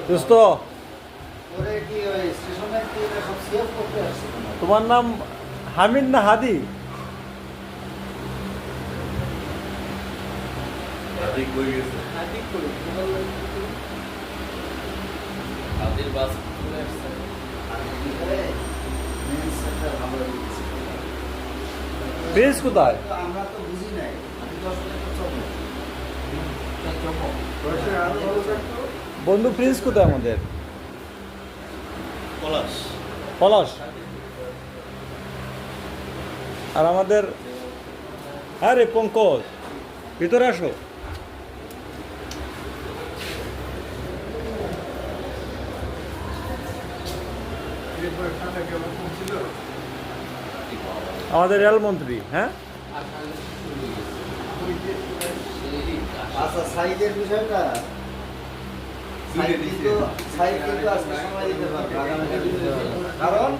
দোস্ত, তোমার নাম হামিদ না হাদি? প্রিন্স কোথায়? আমরা তো বুঝি নাই। আমি তো আসলে বন্ধু প্রিন্স কোথায় আমাদের? পলাশ। আর আমাদের আরে পঙ্কজ, ভিতরে আসো। আমাদের রেলমন্ত্রী। হ্যাঁ, আচ্ছা, সাইজের বিষয়টা সাইজ কিন্তু আজকে সময় দিতে পারবে, আগামীকাল দিতে পারবে। কারণ